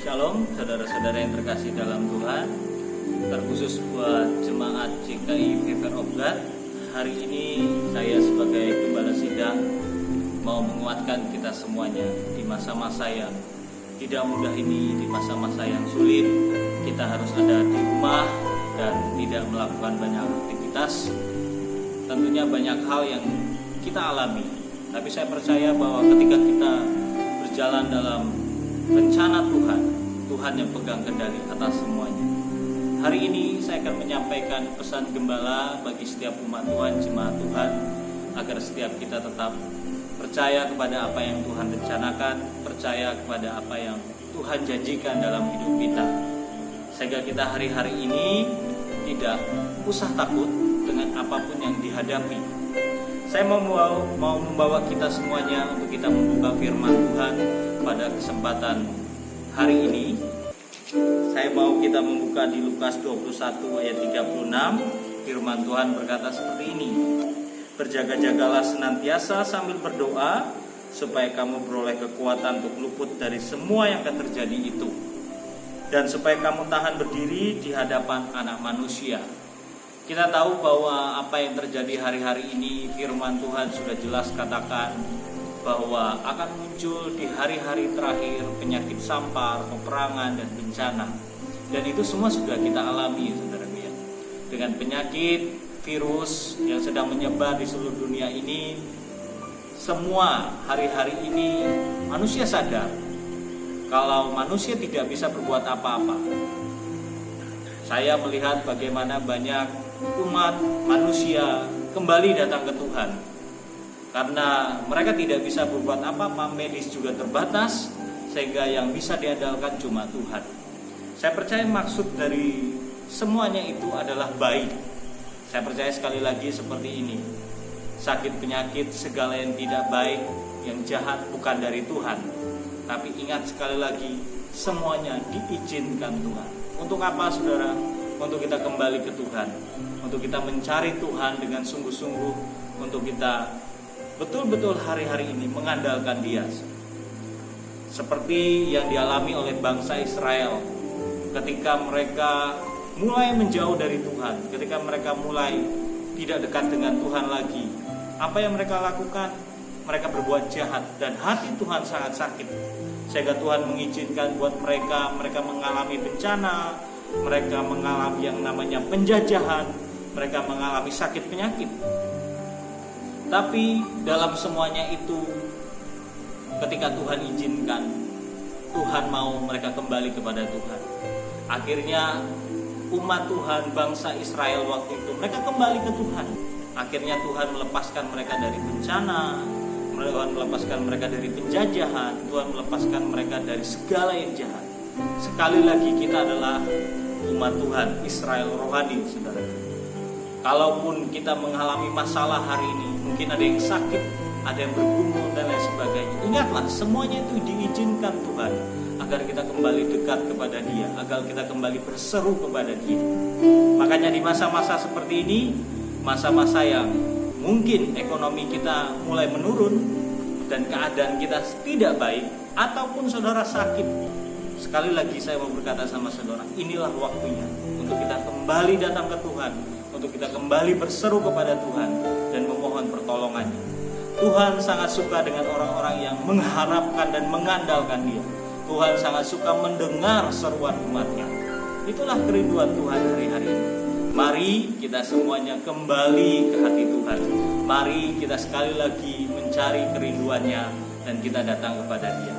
Shalom, saudara-saudara yang terkasih dalam Tuhan. Terkhusus buat jemaat GKI Fever of God, hari ini saya sebagai gembala sidang mau menguatkan kita semuanya di masa-masa yang tidak mudah ini, di masa-masa yang sulit. Kita harus ada di rumah dan tidak melakukan banyak aktivitas. Tentunya banyak hal yang kita alami, tapi saya percaya bahwa ketika kita berjalan dalam rencana Tuhan, Tuhan yang pegang kendali atas semuanya. Hari ini saya akan menyampaikan pesan gembala bagi setiap umat Tuhan, jemaat Tuhan, agar setiap kita tetap percaya kepada apa yang Tuhan rencanakan, percaya kepada apa yang Tuhan janjikan dalam hidup kita, sehingga kita hari-hari ini tidak usah takut dengan apapun yang dihadapi. Saya mau membawa kita semuanya untuk kita membuka firman Tuhan pada kesempatan hari ini. Saya mau kita membuka di Lukas 21 ayat 36. Firman Tuhan berkata seperti ini: "Berjaga-jagalah senantiasa sambil berdoa, supaya kamu beroleh kekuatan untuk luput dari semua yang akan terjadi itu, dan supaya kamu tahan berdiri di hadapan anak manusia." Kita tahu bahwa apa yang terjadi hari-hari ini, firman Tuhan sudah jelas katakan bahwa akan muncul di hari-hari terakhir penyakit sampar, peperangan, dan bencana. Dan itu semua sudah kita alami, saudaraku ya. Dengan penyakit, virus yang sedang menyebar di seluruh dunia ini, semua hari-hari ini manusia sadar kalau manusia tidak bisa berbuat apa-apa. Saya melihat bagaimana banyak umat manusia kembali datang ke Tuhan, karena mereka tidak bisa berbuat apa-apa, medis juga terbatas, sehingga yang bisa diandalkan cuma Tuhan. Saya percaya maksud dari semuanya itu adalah baik. Saya percaya sekali lagi seperti ini: sakit penyakit segala yang tidak baik, yang jahat bukan dari Tuhan. Tapi ingat sekali lagi, semuanya diizinkan Tuhan. Untuk apa, saudara? Untuk kita kembali ke Tuhan, untuk kita mencari Tuhan dengan sungguh-sungguh, untuk kita betul-betul hari-hari ini mengandalkan Dia. Seperti yang dialami oleh bangsa Israel ketika mereka mulai menjauh dari Tuhan, ketika mereka mulai tidak dekat dengan Tuhan lagi. Apa yang mereka lakukan? Mereka berbuat jahat, dan hati Tuhan sangat sakit, sehingga Tuhan mengizinkan buat mereka mengalami bencana, mereka mengalami yang namanya penjajahan, mereka mengalami sakit penyakit. Tapi dalam semuanya itu, ketika Tuhan izinkan, Tuhan mau mereka kembali kepada Tuhan. Akhirnya umat Tuhan, bangsa Israel waktu itu, mereka kembali ke Tuhan. Akhirnya Tuhan melepaskan mereka dari bencana, Tuhan melepaskan mereka dari penjajahan, Tuhan melepaskan mereka dari segala yang jahat. Sekali lagi kita adalah umat Tuhan, Israel rohani, saudara. Kalaupun kita mengalami masalah hari ini, mungkin ada yang sakit, ada yang bergumul dan lain sebagainya, ingatlah semuanya itu diizinkan Tuhan agar kita kembali dekat kepada Dia, agar kita kembali berseru kepada Dia. Makanya di masa-masa seperti ini, masa-masa yang mungkin ekonomi kita mulai menurun dan keadaan kita tidak baik, ataupun saudara sakit, sekali lagi saya mau berkata sama saudara, inilah waktunya untuk kita kembali datang ke Tuhan, untuk kita kembali berseru kepada Tuhan dan memohon pertolongannya. Tuhan sangat suka dengan orang-orang yang mengharapkan dan mengandalkan Dia. Tuhan sangat suka mendengar seruan umatnya. Itulah kerinduan Tuhan hari-hari ini. Mari kita semuanya kembali ke hati Tuhan. Mari kita sekali lagi mencari kerinduannya dan kita datang kepada Dia.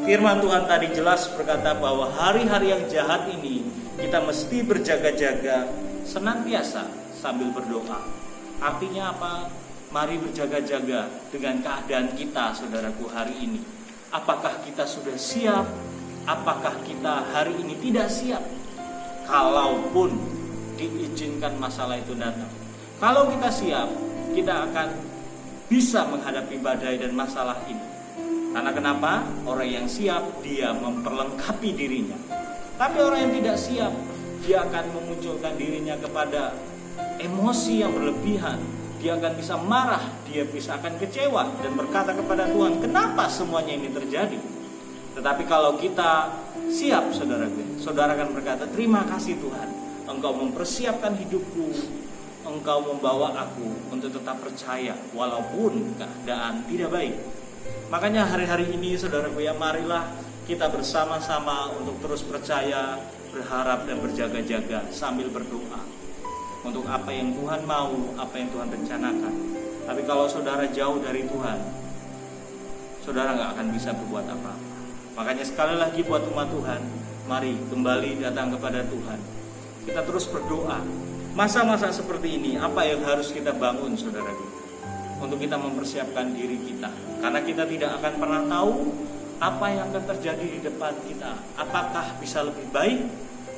Firman Tuhan tadi jelas berkata bahwa hari-hari yang jahat ini kita mesti berjaga-jaga senantiasa sambil berdoa. Artinya apa? Mari berjaga-jaga dengan keadaan kita, saudaraku, hari ini. Apakah kita sudah siap? Apakah kita hari ini tidak siap? Kalaupun diizinkan masalah itu datang, kalau kita siap, kita akan bisa menghadapi badai dan masalah ini. Karena kenapa? Orang yang siap, dia memperlengkapi dirinya. Tapi orang yang tidak siap, dia akan memunculkan dirinya kepada emosi yang berlebihan. Dia akan bisa marah, dia bisa akan kecewa dan berkata kepada Tuhan, kenapa semuanya ini terjadi? Tetapi kalau kita siap saudaraku. Saudara akan berkata, terima kasih Tuhan, Engkau mempersiapkan hidupku, Engkau membawa aku untuk tetap percaya walaupun keadaan tidak baik. Makanya hari-hari ini saudaraku ya, marilah kita bersama-sama untuk terus percaya, berharap dan berjaga-jaga sambil berdoa untuk apa yang Tuhan mau, apa yang Tuhan rencanakan. Tapi kalau saudara jauh dari Tuhan, saudara gak akan bisa berbuat apa-apa. Makanya sekali lagi buat umat Tuhan, mari kembali datang kepada Tuhan. Kita terus berdoa. Masa-masa seperti ini, apa yang harus kita bangun saudaraku? Untuk kita mempersiapkan diri kita. Karena kita tidak akan pernah tahu apa yang akan terjadi di depan kita. Apakah bisa lebih baik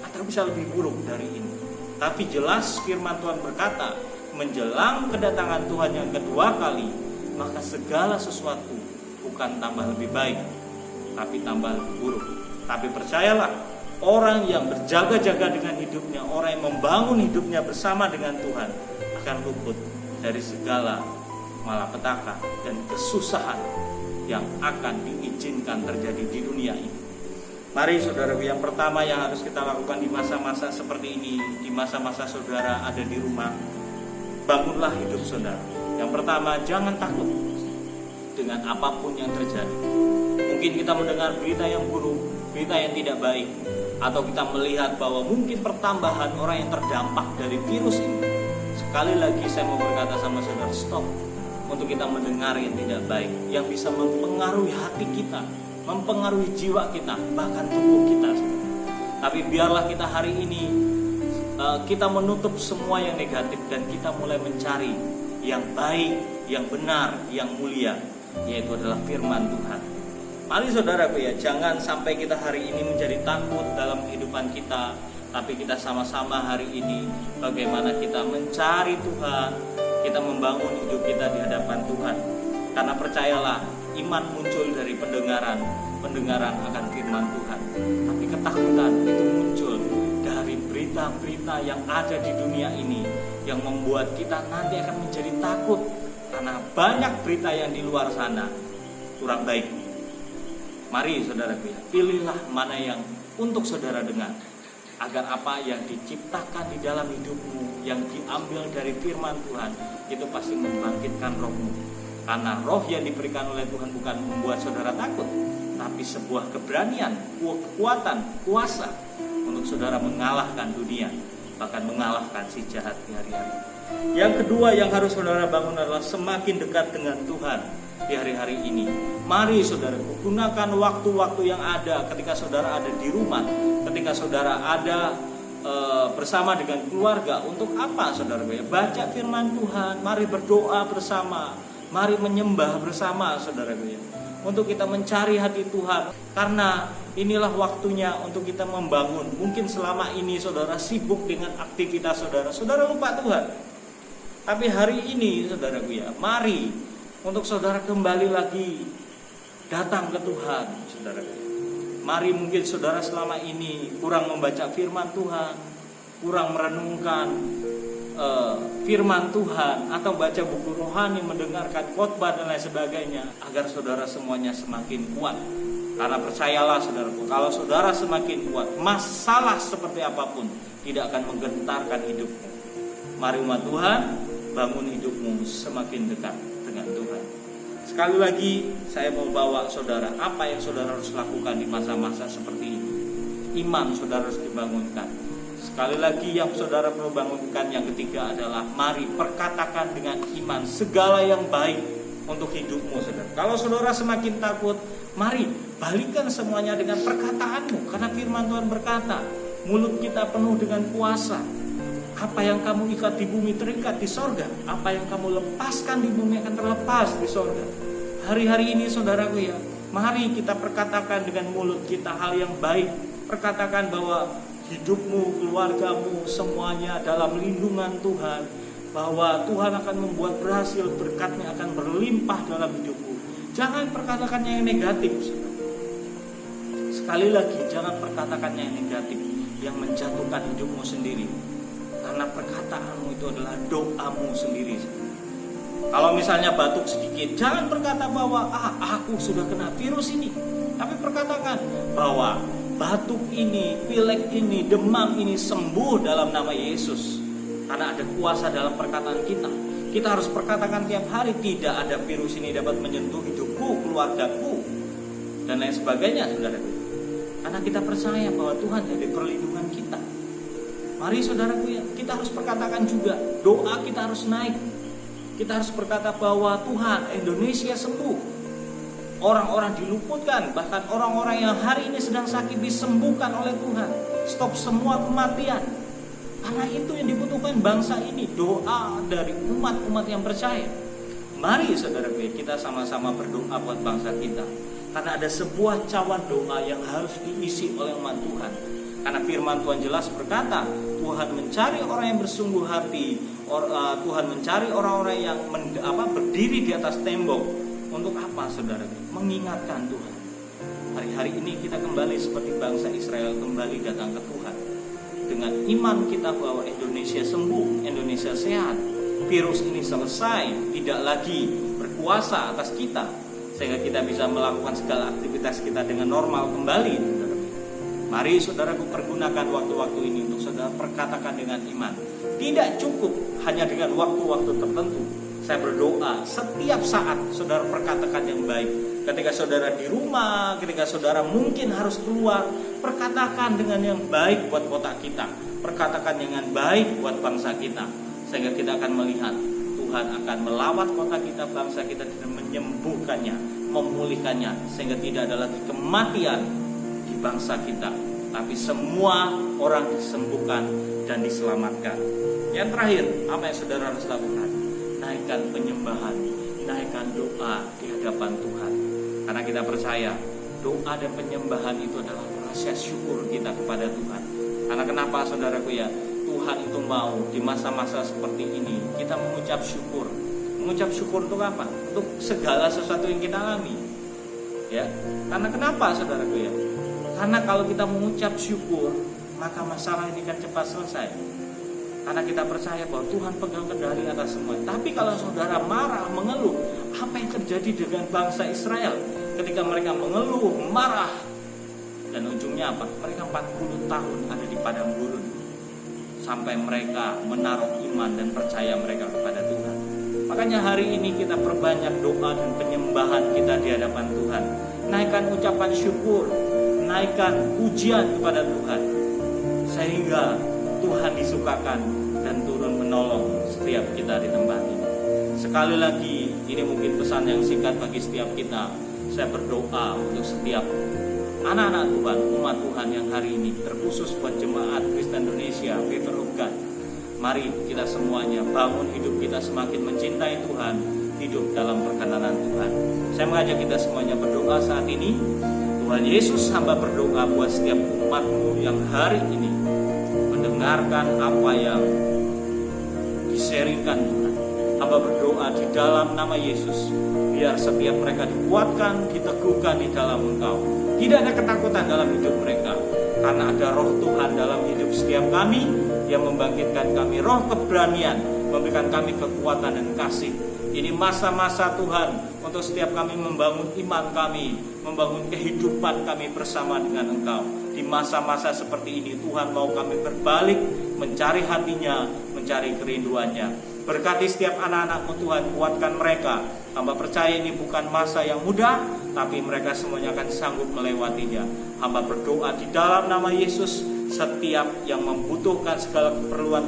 atau bisa lebih buruk dari ini. Tapi jelas firman Tuhan berkata, menjelang kedatangan Tuhan yang kedua kali, maka segala sesuatu bukan tambah lebih baik, tapi tambah lebih buruk. Tapi percayalah, orang yang berjaga-jaga dengan hidupnya, orang yang membangun hidupnya bersama dengan Tuhan, akan luput dari segala malapetaka dan kesusahan yang akan diizinkan terjadi di dunia ini. Mari saudara, yang pertama yang harus kita lakukan di masa-masa seperti ini, di masa-masa saudara ada di rumah, bangunlah hidup saudara. Yang pertama, jangan takut dengan apapun yang terjadi. Mungkin kita mendengar berita yang buruk, berita yang tidak baik, atau kita melihat bahwa mungkin pertambahan orang yang terdampak dari virus ini. Sekali lagi saya mau berkata sama saudara, stop untuk kita mendengar yang tidak baik, yang bisa mempengaruhi hati kita, mempengaruhi jiwa kita, bahkan tubuh kita. Tapi biarlah kita hari ini kita menutup semua yang negatif dan kita mulai mencari yang baik, yang benar, yang mulia, yaitu adalah firman Tuhan. Mari saudaraku ya, jangan sampai kita hari ini menjadi takut dalam kehidupan kita, tapi kita sama-sama hari ini bagaimana kita mencari Tuhan, kita membangun hidup kita di hadapan Tuhan. Karena percayalah, iman muncul dari pendengaran, pendengaran akan firman Tuhan. Tapi ketakutan itu muncul dari berita-berita yang ada di dunia ini, yang membuat kita nanti akan menjadi takut. Karena banyak berita yang di luar sana kurang baik. Mari saudaraku ya, pilihlah mana yang untuk saudara dengar, agar apa yang diciptakan di dalam hidupmu, yang diambil dari firman Tuhan, itu pasti membangkitkan rohmu. Karena roh yang diberikan oleh Tuhan bukan membuat saudara takut, tapi sebuah keberanian, kekuatan, kuasa untuk saudara mengalahkan dunia, bahkan mengalahkan si jahat di hari-hari. Yang kedua yang harus saudara bangun adalah semakin dekat dengan Tuhan di hari-hari ini. Mari saudara, gunakan waktu-waktu yang ada ketika saudara ada di rumah, ketika saudara ada bersama dengan keluarga. Untuk apa saudara? Baca firman Tuhan, mari berdoa bersama, mari menyembah bersama saudara. Untuk kita mencari hati Tuhan, karena inilah waktunya untuk kita membangun. Mungkin selama ini saudara sibuk dengan aktivitas saudara, saudara lupa Tuhan. Tapi hari ini saudaraku ya, mari untuk saudara kembali lagi datang ke Tuhan, saudara. Mari, mungkin saudara selama ini kurang membaca firman Tuhan, kurang merenungkan firman Tuhan, atau baca buku rohani, mendengarkan khotbah dan lain sebagainya, agar saudara semuanya semakin kuat. Karena percayalah saudaraku, kalau saudara semakin kuat, masalah seperti apapun tidak akan menggentarkan hidupmu. Mari umat Tuhan, bangun hidupmu semakin dekat dengan Tuhan. Sekali lagi saya mau bawa saudara, apa yang saudara harus lakukan di masa-masa seperti ini. Iman saudara harus dibangunkan. Sekali lagi yang saudara perlu bangunkan, yang ketiga adalah mari perkatakan dengan iman segala yang baik untuk hidupmu saudara. Kalau saudara semakin takut, mari balikkan semuanya dengan perkataanmu. Karena firman Tuhan berkata, mulut kita penuh dengan kuasa. Apa yang kamu ikat di bumi terikat di sorga, apa yang kamu lepaskan di bumi akan terlepas di sorga. Hari-hari ini saudaraku ya, mari kita perkatakan dengan mulut kita hal yang baik. Perkatakan bahwa hidupmu, keluargamu, semuanya dalam lindungan Tuhan, bahwa Tuhan akan membuat berhasil, berkatnya akan berlimpah dalam hidupmu. Jangan perkatakan yang negatif. Sekali lagi, jangan perkatakan yang negatif, yang menjatuhkan hidupmu sendiri. Karena perkataanmu itu adalah doamu sendiri. Kalau misalnya batuk sedikit, jangan berkata bahwa aku sudah kena virus ini. Tapi perkatakan bahwa batuk ini, pilek ini, demam ini sembuh dalam nama Yesus. Karena ada kuasa dalam perkataan kita. Kita harus perkatakan tiap hari, tidak ada virus ini dapat menyentuh hidupku, keluargaku, dan lain sebagainya, saudaraku. Karena kita percaya bahwa Tuhan jadi perlindungan kita. Mari saudaraku ya, kita harus perkatakan juga, doa kita harus naik. Kita harus berkata bahwa Tuhan, Indonesia sembuh. Orang-orang diluputkan, bahkan orang-orang yang hari ini sedang sakit disembuhkan oleh Tuhan. Stop semua kematian. Karena itu yang dibutuhkan bangsa ini, doa dari umat-umat yang percaya. Mari saudaraku, kita sama-sama berdoa buat bangsa kita. Karena ada sebuah cawan doa yang harus diisi oleh umat Tuhan. Karena firman Tuhan jelas berkata, Tuhan mencari orang yang bersungguh hati. Tuhan mencari orang-orang yang berdiri di atas tembok. Untuk apa saudara? Mengingatkan Tuhan. Hari-hari ini kita kembali seperti bangsa Israel kembali datang ke Tuhan. Dengan iman kita bahwa Indonesia sembuh, Indonesia sehat, virus ini selesai, tidak lagi berkuasa atas kita, sehingga kita bisa melakukan segala aktivitas kita dengan normal kembali. Mari saudaraku, pergunakan waktu-waktu ini untuk saudara perkatakan dengan iman. Tidak cukup hanya dengan waktu-waktu tertentu. Saya berdoa setiap saat saudara perkatakan yang baik. Ketika saudara di rumah, ketika saudara mungkin harus keluar, perkatakan dengan yang baik buat kota kita. Perkatakan dengan baik buat bangsa kita. Sehingga kita akan melihat Tuhan akan melawat kota kita, bangsa kita, dan menyembuhkannya, memulihkannya. Sehingga tidak ada lagi kematian di bangsa kita, tapi semua orang disembuhkan dan diselamatkan. Yang terakhir, apa yang saudara harus lakukan? Naikkan penyembahan, naikkan doa di hadapan Tuhan. Karena kita percaya doa dan penyembahan itu adalah proses syukur kita kepada Tuhan. Karena kenapa saudaraku ya? Tuhan itu mau di masa-masa seperti ini kita mengucap syukur. Mengucap syukur untuk apa? Untuk segala sesuatu yang kita alami. Ya. Karena kenapa saudaraku ya? Karena kalau kita mengucap syukur, maka masalah ini akan cepat selesai. Karena kita percaya bahwa Tuhan pegang kendali atas semua. Tapi kalau saudara marah, mengeluh, apa yang terjadi dengan bangsa Israel ketika mereka mengeluh, marah, dan ujungnya apa? Mereka 40 tahun ada di padang gurun sampai mereka menaruh iman dan percaya mereka kepada Tuhan. Makanya hari ini kita perbanyak doa dan penyembahan kita di hadapan Tuhan. Naikkan ucapan syukur, naikkan pujian kepada Tuhan, sehingga Tuhan disukakan dan turun menolong setiap kita di tempat ini. Sekali lagi, ini mungkin pesan yang singkat bagi setiap kita. Saya berdoa untuk setiap anak-anak Tuhan, umat Tuhan yang hari ini, terkhusus buat jemaat Kristen Indonesia, Fever of God. Mari kita semuanya bangun hidup kita semakin mencintai Tuhan, hidup dalam perkenanan Tuhan. Saya mengajak kita semuanya berdoa saat ini. Tuhan Yesus, hamba berdoa buat setiap umat-Mu yang hari ini mendengarkan apa yang di-sharingkan Tuhan. Hamba berdoa di dalam nama Yesus, biar setiap mereka dikuatkan, diteguhkan di dalam Engkau. Tidak ada ketakutan dalam hidup mereka, karena ada roh Tuhan dalam hidup setiap kami yang membangkitkan kami, roh keberanian, memberikan kami kekuatan dan kasih. Ini masa-masa Tuhan untuk setiap kami membangun iman kami, membangun kehidupan kami bersama dengan Engkau. Di masa-masa seperti ini Tuhan mau kami berbalik, mencari hatinya, mencari kerinduannya. Berkati setiap anak-anak-Mu Tuhan, kuatkan mereka. Hamba percaya ini bukan masa yang mudah, tapi mereka semuanya akan sanggup melewatinya. Hamba berdoa di dalam nama Yesus, setiap yang membutuhkan segala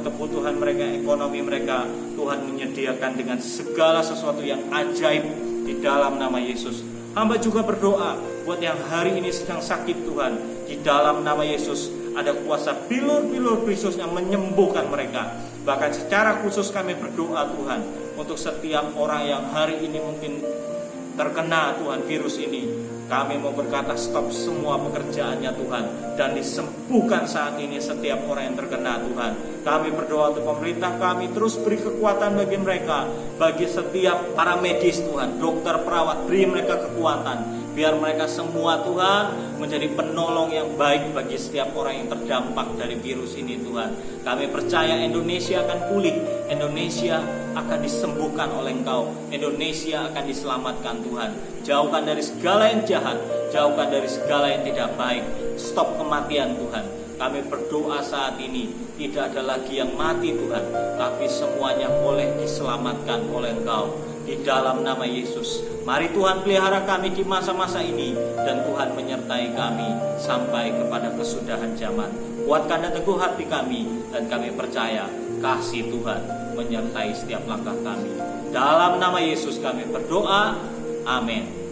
kebutuhan mereka, ekonomi mereka, Tuhan menyediakan dengan segala sesuatu yang ajaib di dalam nama Yesus. Hamba juga berdoa buat yang hari ini sedang sakit Tuhan, di dalam nama Yesus ada kuasa bilur-bilur Kristus yang menyembuhkan mereka. Bahkan secara khusus kami berdoa Tuhan untuk setiap orang yang hari ini mungkin terkena Tuhan virus ini. Kami mau berkata stop semua pekerjaannya Tuhan, dan disembuhkan saat ini setiap orang yang terkena Tuhan. Kami berdoa untuk pemerintah kami, terus beri kekuatan bagi mereka, bagi setiap para medis Tuhan, dokter, perawat, beri mereka kekuatan. Biar mereka semua Tuhan menjadi penolong yang baik bagi setiap orang yang terdampak dari virus ini Tuhan. Kami percaya Indonesia akan pulih, Indonesia akan disembuhkan oleh Engkau, Indonesia akan diselamatkan Tuhan. Jauhkan dari segala yang jahat, jauhkan dari segala yang tidak baik. stop kematian Tuhan. Kami berdoa saat ini tidak ada lagi yang mati Tuhan, tapi semuanya boleh diselamatkan oleh Engkau. Di dalam nama Yesus, mari Tuhan pelihara kami di masa-masa ini, dan Tuhan menyertai kami sampai kepada kesudahan zaman. Kuatkan dan teguh hati kami, dan kami percaya kasih Tuhan menyertai setiap langkah kami. Dalam nama Yesus kami berdoa, amin.